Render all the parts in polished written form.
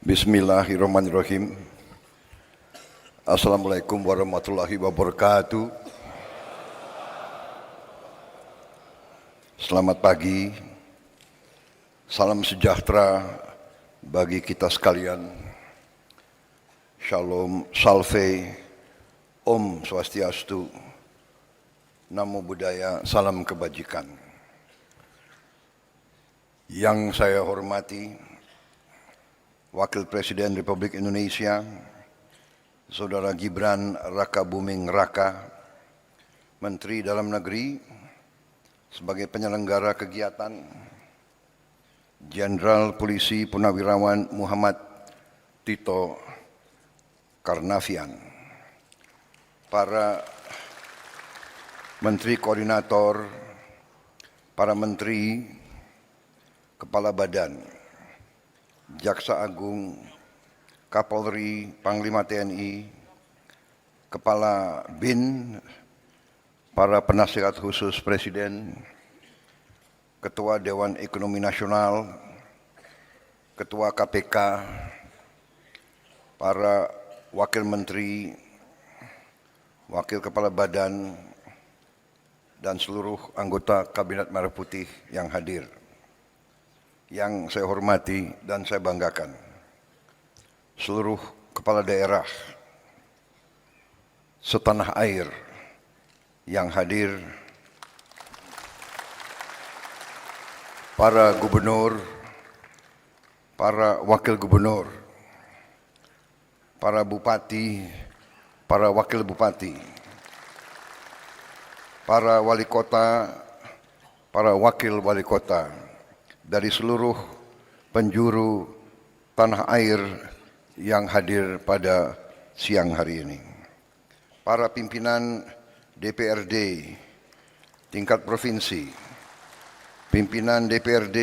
Bismillahirrahmanirrahim. Assalamualaikum warahmatullahi wabarakatuh. Selamat pagi, salam sejahtera bagi kita sekalian. Shalom, salve, Om Swastiastu, Namo Buddhaya, salam kebajikan. Yang saya hormati Wakil Presiden Republik Indonesia, Saudara Gibran Rakabuming Raka, Menteri Dalam Negeri, sebagai penyelenggara kegiatan, Jenderal Polisi Purnawirawan Muhammad Tito Karnavian, para Menteri Koordinator, para Menteri, Kepala Badan, Jaksa Agung, Kapolri, Panglima TNI, Kepala BIN, para penasihat khusus Presiden, Ketua Dewan Ekonomi Nasional, Ketua KPK, para Wakil Menteri, Wakil Kepala Badan, dan seluruh anggota Kabinet Merah Putih yang hadir. Yang saya hormati dan saya banggakan, seluruh kepala daerah setanah air yang hadir, para gubernur, para wakil gubernur, para bupati, para wakil bupati, para wali kota, para wakil wali kota, dari seluruh penjuru tanah air yang hadir pada siang hari ini. Para pimpinan DPRD tingkat provinsi, pimpinan DPRD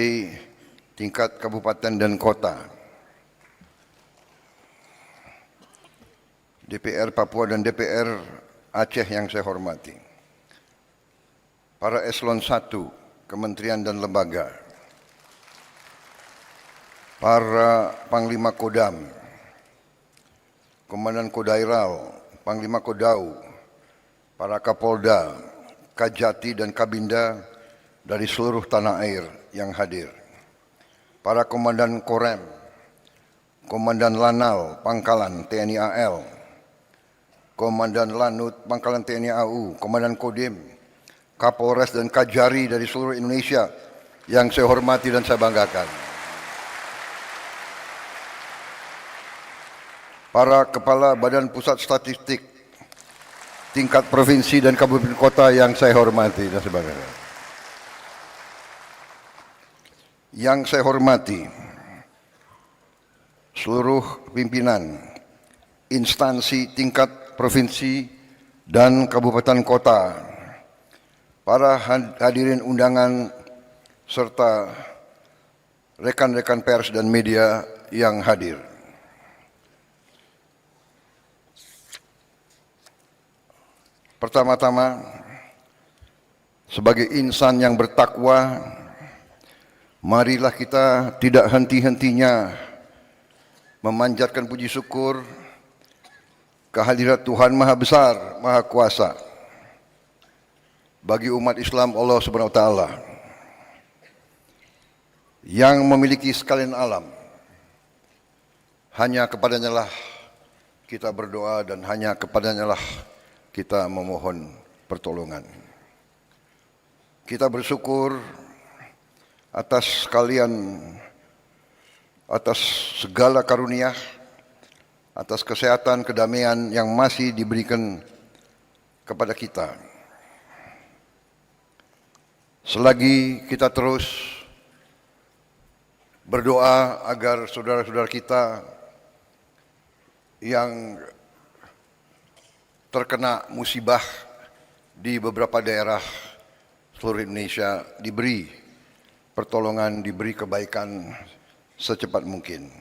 tingkat kabupaten dan kota, DPR Papua dan DPR Aceh yang saya hormati, para eselon 1 kementerian dan lembaga, para Panglima Kodam, Komandan Kodairal, Panglima Kodau, para Kapolda, Kajati dan Kabinda dari seluruh tanah air yang hadir, para Komandan Korem, Komandan Lanal, Pangkalan TNI AL, Komandan Lanut, Pangkalan TNI AU, Komandan Kodim, Kapolres dan Kajari dari seluruh Indonesia yang saya hormati dan saya banggakan. Para Kepala Badan Pusat Statistik tingkat provinsi dan kabupaten kota yang saya hormati dan sebagainya. Yang saya hormati seluruh pimpinan instansi tingkat provinsi dan kabupaten kota, para hadirin undangan serta rekan-rekan pers dan media yang hadir. Pertama-tama, sebagai insan yang bertakwa, marilah kita tidak henti-hentinya memanjatkan puji syukur kehadirat Tuhan Maha Besar, Maha Kuasa bagi umat Islam Allah Subhanahu wa Ta'ala yang memiliki sekalian alam. Hanya kepadanya lah kita berdoa dan hanya kepadanya lah kita memohon pertolongan. Kita bersyukur atas segala karunia, atas kesehatan, kedamaian yang masih diberikan kepada kita. Selagi kita terus berdoa agar saudara-saudara kita yang terkena musibah di beberapa daerah seluruh Indonesia diberi pertolongan, diberi kebaikan secepat mungkin.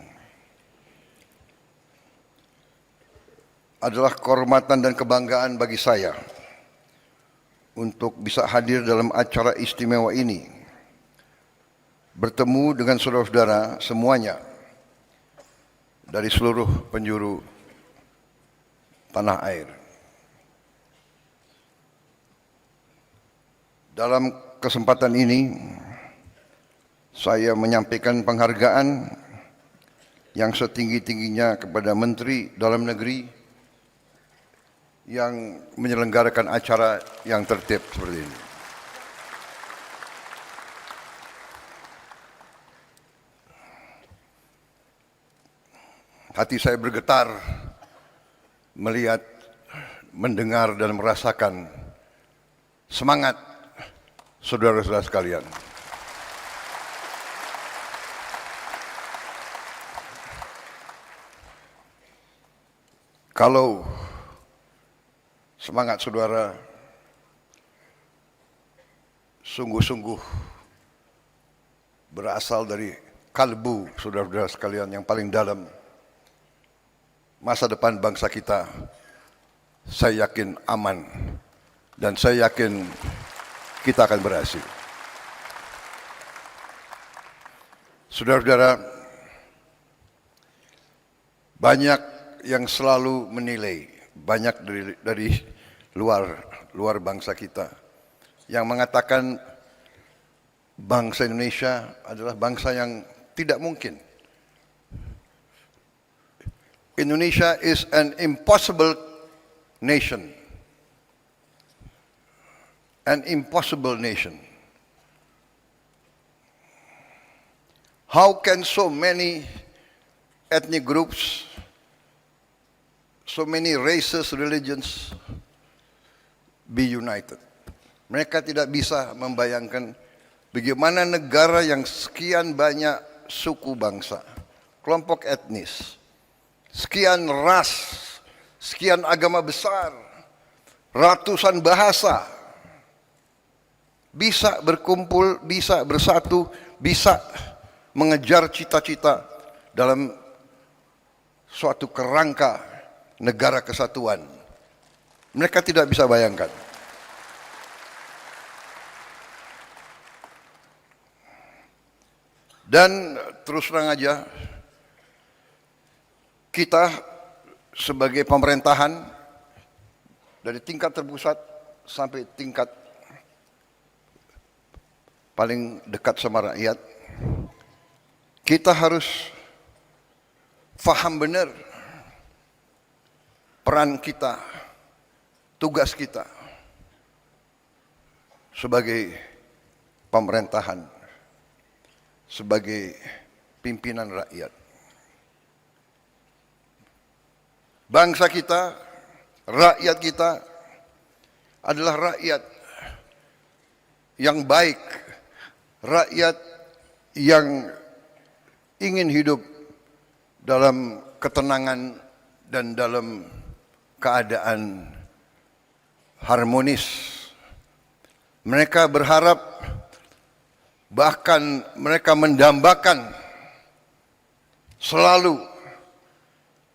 Adalah kehormatan dan kebanggaan bagi saya untuk bisa hadir dalam acara istimewa ini, bertemu dengan saudara-saudara semuanya dari seluruh penjuru tanah air. Dalam kesempatan ini, saya menyampaikan penghargaan yang setinggi-tingginya kepada Menteri Dalam Negeri yang menyelenggarakan acara yang tertib seperti ini. Hati saya bergetar melihat, mendengar dan merasakan semangat saudara-saudara sekalian. Kalau semangat saudara sungguh-sungguh berasal dari kalbu saudara-saudara sekalian yang paling dalam, masa depan bangsa kita, saya yakin aman dan saya yakin kita akan berhasil. Saudara-saudara, banyak yang selalu menilai, banyak dari luar bangsa kita yang mengatakan bangsa Indonesia adalah bangsa yang tidak mungkin. Indonesia is an impossible nation. An impossible nation. How can so many ethnic groups, so many races, religions be united? Mereka tidak bisa membayangkan bagaimana negara yang sekian banyak suku bangsa, kelompok etnis, sekian ras, sekian agama besar, ratusan bahasa, bisa berkumpul, bisa bersatu, bisa mengejar cita-cita dalam suatu kerangka negara kesatuan. Mereka tidak bisa bayangkan. Dan terus terang aja, kita sebagai pemerintahan dari tingkat terpusat sampai tingkat paling dekat sama rakyat, kita harus faham benar peran kita, tugas kita sebagai pemerintahan, sebagai pimpinan rakyat. Bangsa kita, rakyat kita adalah rakyat yang baik, rakyat yang ingin hidup dalam ketenangan dan dalam keadaan harmonis. Mereka berharap, bahkan mereka mendambakan selalu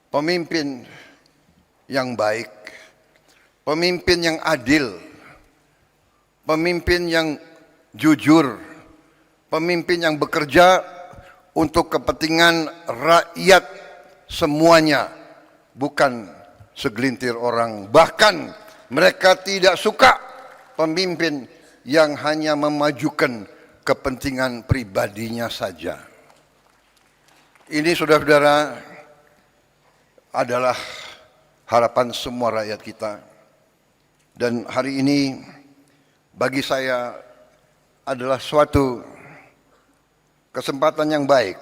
pemimpin yang baik, pemimpin yang adil, pemimpin yang jujur, pemimpin yang bekerja untuk kepentingan rakyat semuanya, bukan segelintir orang. Bahkan mereka tidak suka pemimpin yang hanya memajukan kepentingan pribadinya saja. Ini saudara-saudara adalah harapan semua rakyat kita. Dan hari ini bagi saya adalah suatu kesempatan yang baik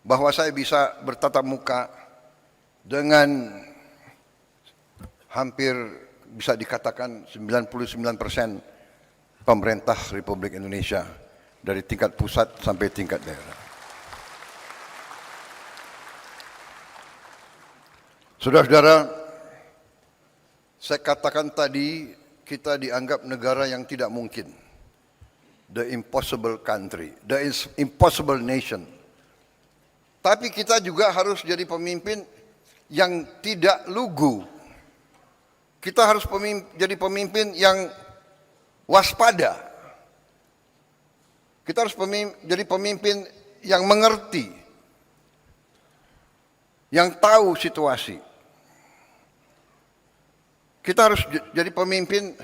bahwa saya bisa bertatap muka dengan hampir bisa dikatakan 99% pemerintah Republik Indonesia dari tingkat pusat sampai tingkat daerah. Saudara-saudara, saya katakan tadi kita dianggap negara yang tidak mungkin. The impossible country, the impossible nation. Tapi kita juga harus jadi pemimpin yang tidak lugu. Kita harus jadi pemimpin yang waspada. Kita harus jadi pemimpin yang mengerti. yang tahu situasi. Kita harus jadi pemimpin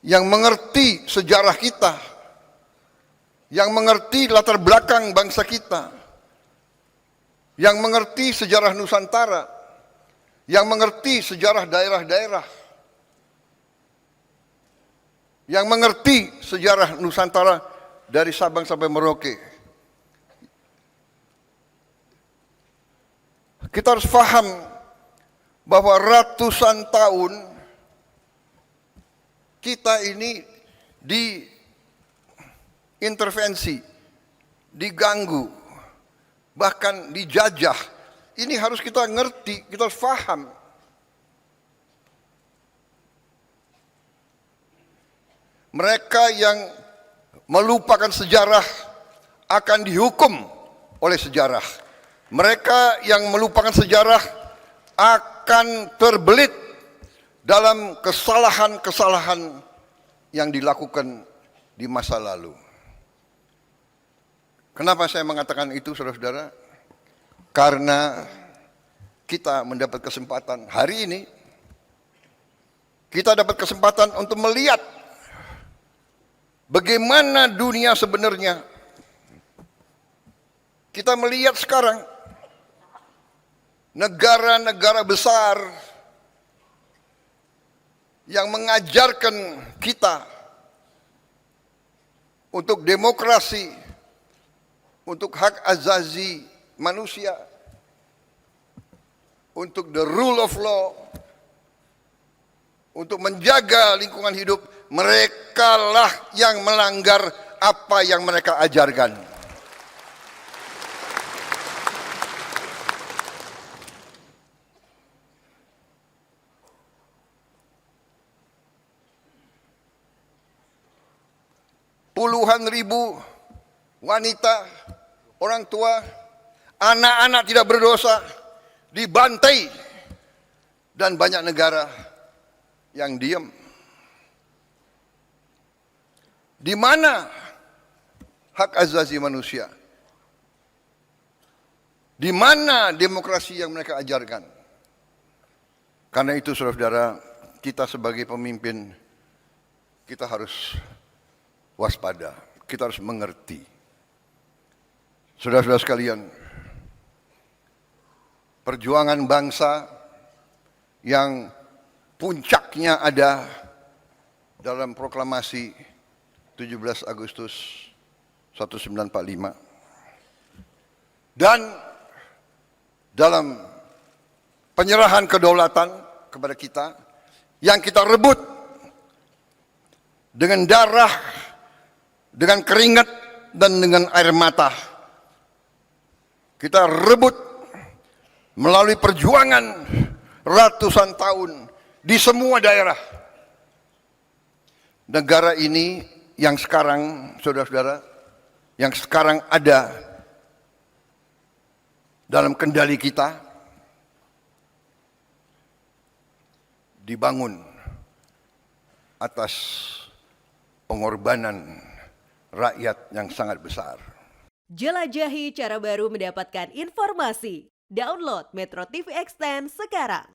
yang mengerti sejarah kita, yang mengerti latar belakang bangsa kita, yang mengerti sejarah Nusantara, yang mengerti sejarah daerah-daerah, yang mengerti sejarah Nusantara dari Sabang sampai Merauke. Kita harus paham bahwa ratusan tahun kita ini diintervensi, diganggu, bahkan dijajah. Ini harus kita ngerti, kita harus paham. Mereka yang melupakan sejarah akan dihukum oleh sejarah. Mereka yang melupakan sejarah akan terbelit dalam kesalahan-kesalahan yang dilakukan di masa lalu. Kenapa saya mengatakan itu, saudara-saudara? Karena kita mendapat kesempatan hari ini, kita dapat kesempatan untuk melihat bagaimana dunia sebenarnya. Kita melihat sekarang negara-negara besar yang mengajarkan kita untuk demokrasi, untuk hak asasi manusia, untuk the rule of law, untuk menjaga lingkungan hidup. Merekalah yang melanggar apa yang mereka ajarkan. Puluhan ribu wanita, orang tua, anak-anak tidak berdosa dibantai, dan banyak negara yang diam. Di mana hak asasi manusia? Di mana demokrasi yang mereka ajarkan? Karena itu, saudara-saudara, kita sebagai pemimpin, kita harus waspada, kita harus mengerti. Saudara-saudara sekalian, perjuangan bangsa yang puncaknya ada dalam proklamasi 17 Agustus 1945 dan dalam penyerahan kedaulatan kepada kita yang kita rebut dengan darah, dengan keringat, dan dengan air mata. Kita rebut melalui perjuangan ratusan tahun di semua daerah. Negara ini yang sekarang, saudara-saudara, yang sekarang ada dalam kendali kita, dibangun atas pengorbanan rakyat yang sangat besar. Jelajahi cara baru mendapatkan informasi. Download Metro TV Extend sekarang.